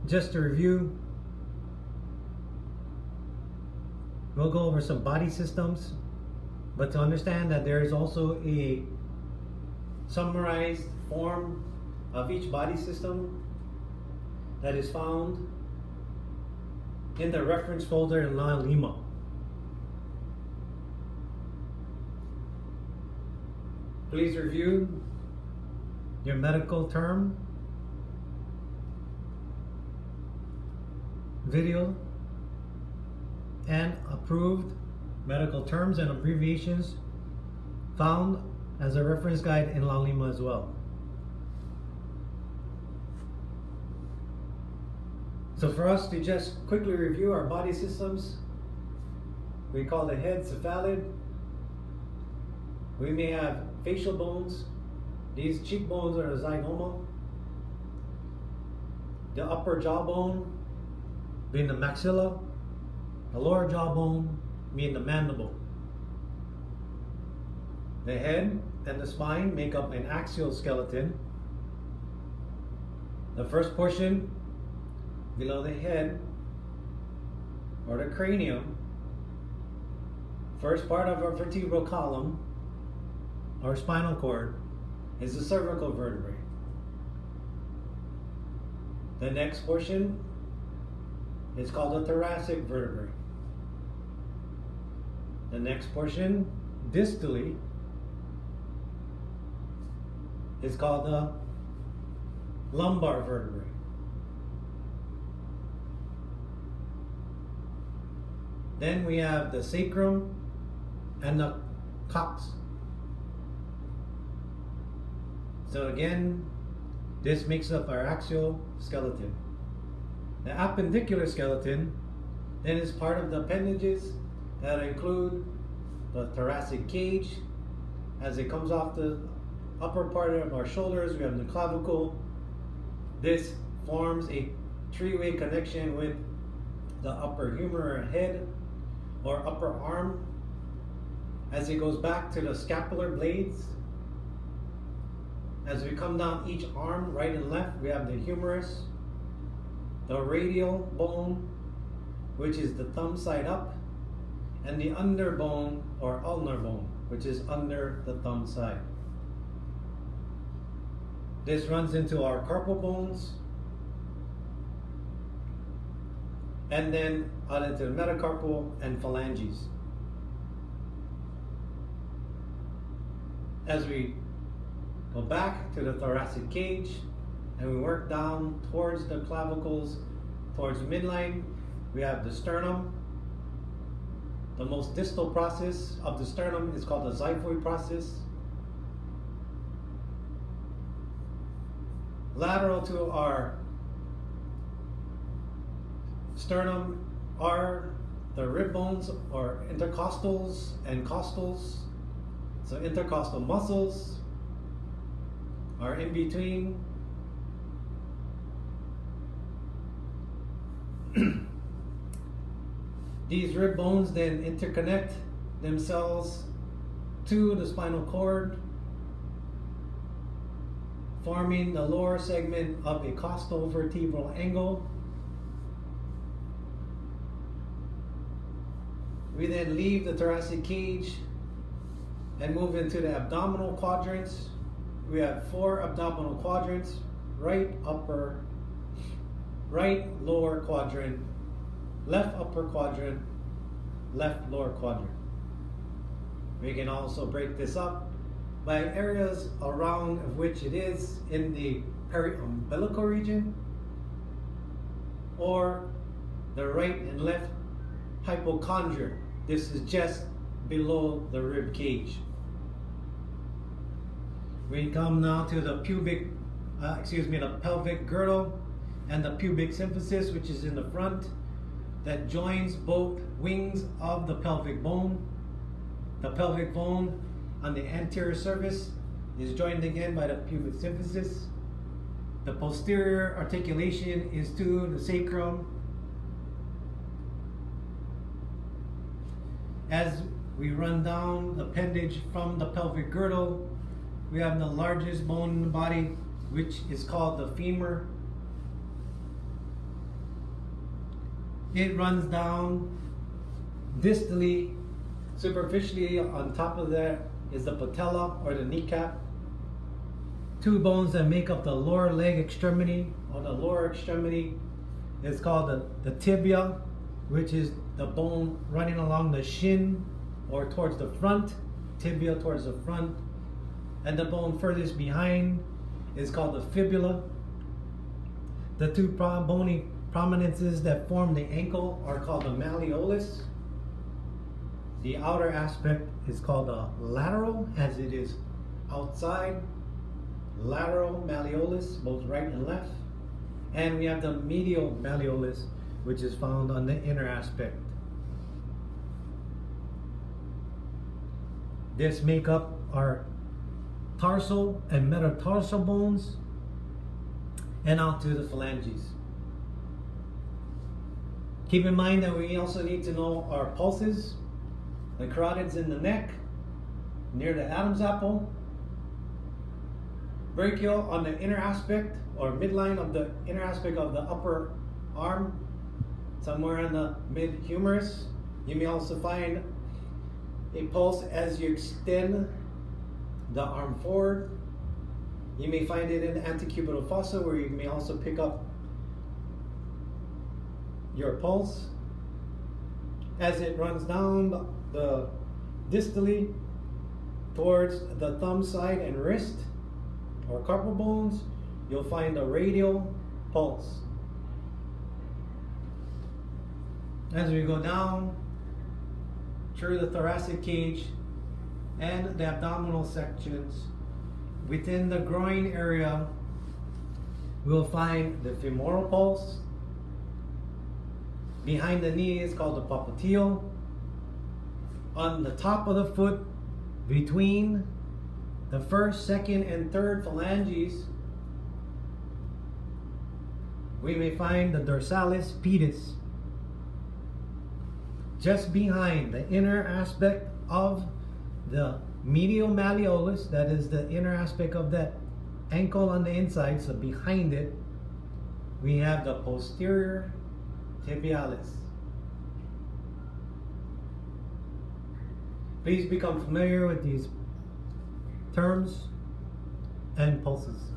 just to review, we'll go over some body systems, but to understand that there is also a summarized form of each body system that is found in the reference folder in La Lima. Please review your medical term, video, and approved medical terms and abbreviations found as a reference guide in La Lima as well. So for us to just quickly review our body systems, we call the head cephalid. We may have facial bones. These cheekbones are the zygoma. The upper jawbone being the maxilla. The lower jawbone being the mandible. The head and the spine make up an axial skeleton. The first portion below the head, or the cranium, first part of our vertebral column, our spinal cord, is the cervical vertebrae. The next portion is called the thoracic vertebrae. The next portion, distally, is called the lumbar vertebrae. Then we have the sacrum and the coccyx. So again, this makes up our axial skeleton. The appendicular skeleton then is part of the appendages that include the thoracic cage. As it comes off the upper part of our shoulders, we have the clavicle. This forms a three-way connection with the upper humeral head or upper arm. As it goes back to the scapular blades, as we come down each arm, right and left, we have the humerus, the radial bone, which is the thumb side up, and the underbone or ulnar bone, which is under the thumb side. This runs into our carpal bones, and then out into the metacarpal and phalanges. As we go back to the thoracic cage and we work down towards the clavicles, towards midline, we have the sternum. The most distal process of the sternum is called the xiphoid process. Lateral to our sternum are the rib bones or intercostals and costals. So intercostal muscles are in between. These rib bones then interconnect themselves to the spinal cord, forming the lower segment of a costal vertebral angle. We then leave the thoracic cage and move into the abdominal quadrants. We have 4 abdominal quadrants: right upper, right lower quadrant, left upper quadrant, left lower quadrant. We can also break this up by areas around of which it is in the periumbilical region, or the right and left hypochondria. This is just below the rib cage. We come now to the the pelvic girdle and the pubic symphysis, which is in the front, that joins both wings of the pelvic bone. The pelvic bone on the anterior surface is joined again by the pubic symphysis. The posterior articulation is to the sacrum. As we run down the appendage from the pelvic girdle, we have the largest bone in the body, which is called the femur. it runs down distally, superficially. On top of that is the patella or the kneecap. Two bones that make up the lower leg extremity or the lower extremity is called the tibia, which is the bone running along the shin or towards the front, tibia towards the front. And the bone furthest behind is called the fibula. The two bony prominences that form the ankle are called the malleolus. The outer aspect is called the lateral, as it is outside. Lateral malleolus, both right and left. And we have the medial malleolus, which is found on the inner aspect. This make up our tarsal and metatarsal bones, and out to the phalanges. Keep in mind that we also need to know our pulses, the carotids in the neck, near the Adam's apple, brachial on the inner aspect or midline of the inner aspect of the upper arm, somewhere in the mid-humerus. You may also find a pulse as you extend the arm forward. You may find it in the antecubital fossa, where you may also pick up your pulse as it runs down the distally towards the thumb side and wrist or carpal bones. You'll find a radial pulse. As we go down through the thoracic cage and the abdominal sections, within the groin area, we'll find the femoral pulse. Behind the knee is called the popliteal. On the top of the foot, between the first, second, and third phalanges, we may find the dorsalis pedis. Just behind the inner aspect of the medial malleolus, that is the inner aspect of that ankle on the inside, so behind it, we have the posterior tibialis. Please become familiar with these terms and pulses.